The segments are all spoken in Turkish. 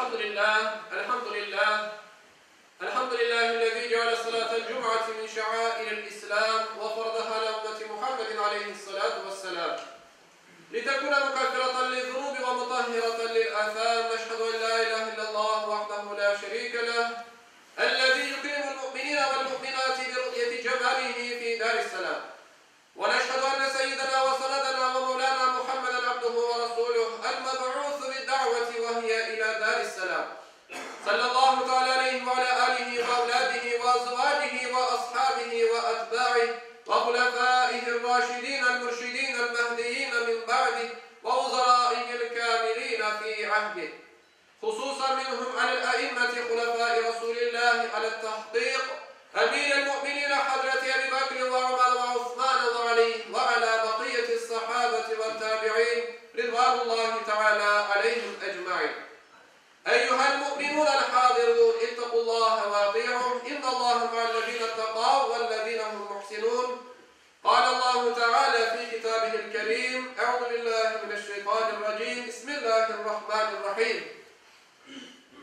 الحمد لله الذي جعل صلاة الجمعة من شعائر الإسلام وفرضها على أمة محمد عليه الصلاة والسلام لتكون مكفرة للذنوب ومطهرة للآثام. نشهد أن لا إله إلا الله وحده لا شريك له الذي يكرم المؤمنين والمؤمنات برؤية جماله في دار السلام. ونشهد أن سيدنا وسندنا ومولانا محمدا عبده ورسوله المبعوث بالدعوة وهي إلى دار السلام. صلى الله تعالى عليه وعلى آله وأولاده وأزواجه وأصحابه وأتباعه وخلفائه الراشدين المرشدين المهديين من بعده ووزرائه الكاملين في عهده، خصوصا منهم على الأئمة خلفاء رسول الله على التحقيق، أمير المؤمنين حضرة أبي بكر وعمر وعثمان وعلي وعلى بقية الصحابة والتابعين رضوان الله تعالى عليهم أجمعين. أيها المؤمنون الحاضرون اتقوا الله واطيعوا إن الله مع الذين اتقوا والذين هم محسنون. قال الله تعالى في كتابه الكريم: أعوذ بالله من الشيطان الرجيم، بسم الله الرحمن الرحيم.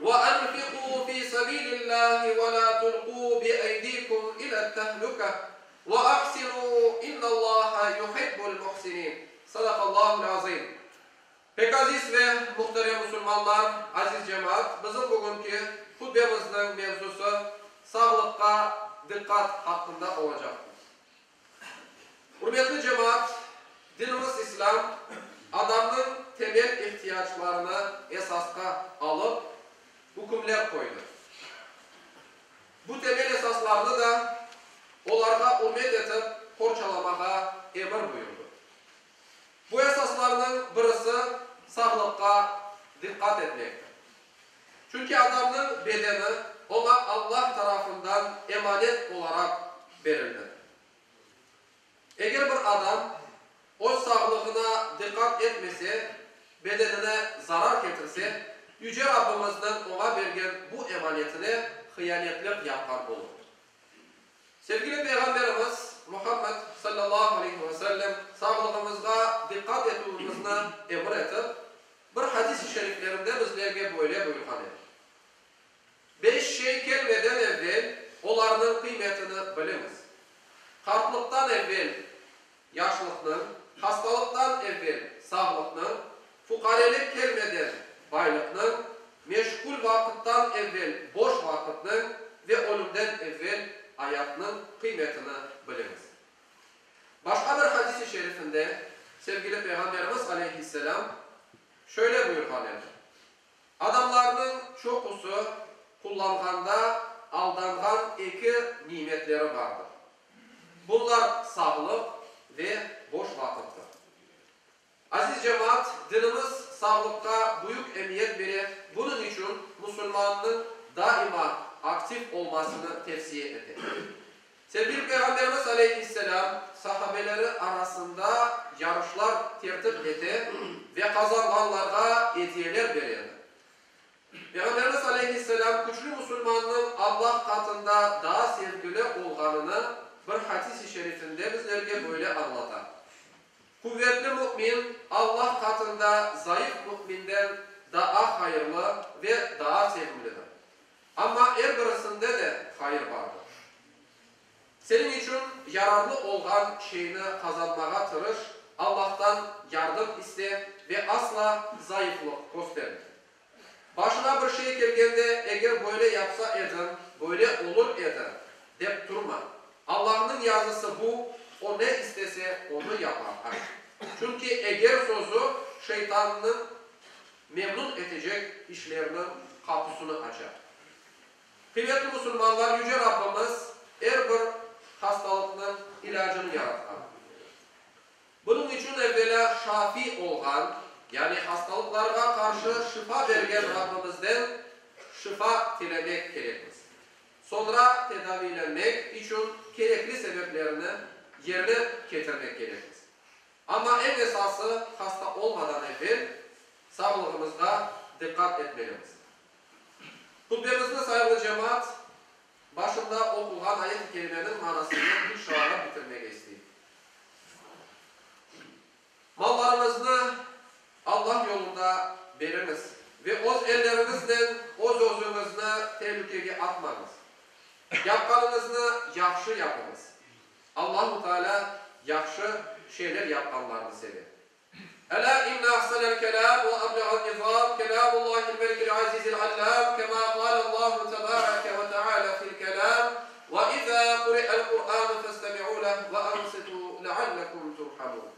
وأنفقوا في سبيل الله ولا تلقوا بأيديكم إلى التهلكة وأحسنوا إن الله يحب المحسنين. صدق الله العظيم. Pek aziz ve muhterem Müslümanlar, aziz cemaat, bizim bugünkü hutbemizin mevzusu sağlıkka dikkat hakkında olacaktır. Hürmetli cemaat, dinimiz İslam, adamın temel ihtiyaçlarını esasga alıp hükümler koydu. Bu temel esaslarını da onlara hürmet edip korçalamağa emir buyurdu. Bu esaslarının birisi sağlıkka dikkat etmektir. Çünkü adamın bedeni ona Allah tarafından emanet olarak verildi. Eğer bir adam o sağlığına dikkat etmese, bedenine zarar getirse, Yüce Rabbimizden ona vergen bu emanetine hıyanetlik yapar olur. Sevgili Peygamberimiz Muhammed sallallahu aleyhi ve sellem sağlığımıza dikkat etmemizni emir etip bir hadis-i şeriflerinde bizlerge böyle buyurgan eder. 5 şey gelmeden evvel onların kıymetini biliniz. Kartlıktan evvel yaşlıkның, hastalıktan evvel sağlıkның, fukarelik gelmeden baylıkның, meşgul vakıttan evvel boş vakıtның ve ölümden evvel hayatının kıymetini biliniz. Başka bir hadis-i şerifinde sevgili Peygamberimiz aleyhisselam şöyle buyurganlar: adamlarının çokusu kullanğanda aldangan iki nimetleri vardır. Bunlar sağlık ve boş vakıttır. Aziz cemaat, dinimiz sağlıkka büyük emniyet verir. Bunun için Müslümanın daima aktif olmasını tavsiye eder. Sevgili Peygamberimiz aleyhisselam sahabeleri arasında yarışlar tertip eder ve kazananlara hediyeler verir. Peygamberimiz aleyhisselam güçlü Müslümanın Allah katında daha sevgili olganını bir hadis-i şerifinde bizlerge böyle anlatar. Kuvvetli mümin Allah katında zayıf müminden daha hayırlı ve daha sevimlidir. Ama her birisinde de hayır vardır. Senin için yararlı olan şeyini kazanmağa tırış, Allah'tan yardım iste ve asla zayıflık gösterme. Başına bir şey gelgende eğer böyle yapsa edin, böyle olur edin deyip durma. Allah'ın yazısı bu, o ne istese onu yapar. Çünkü eğer sözü şeytanın memnun edecek işlerinin kapısını açar. Kıymetli Müslümanlar, Yüce Rabbimiz her bir hastalıkların ilacını yaratır. Bunun için evvela şafi olan, yani hastalıklara karşı şifa vergen Rabbimizden şifa dilemek gerekir. Sonra tedavilenmek için gerekli sebeplerini yerine getirmek gerekir. Ama en esası hasta olmadan evvel sağlığımızda dikkat etmeliyiz. Hutbemizde sayılı cemaat başında okulan ayet-i kerimenin manasını inşallah bitirmek isteyeyim. Mallarımızı Allah yolunda veriniz ve öz elleriniz Dillərinizlə öz-özünüzü təhlükəyə atmağınız. Yapqanınızı yaxşı yapınız. Allah-u Teala yaxşı şeyler yapqanlarını sevir. Ələ inna ahsanel kelam və abləğən nizam kelamullahil melikil azizil allam kema qalallahu tebareke ve teala fil kelam ve izâ quri'el Kur'an festemi'u leh ve ansitu leallekum turhamun.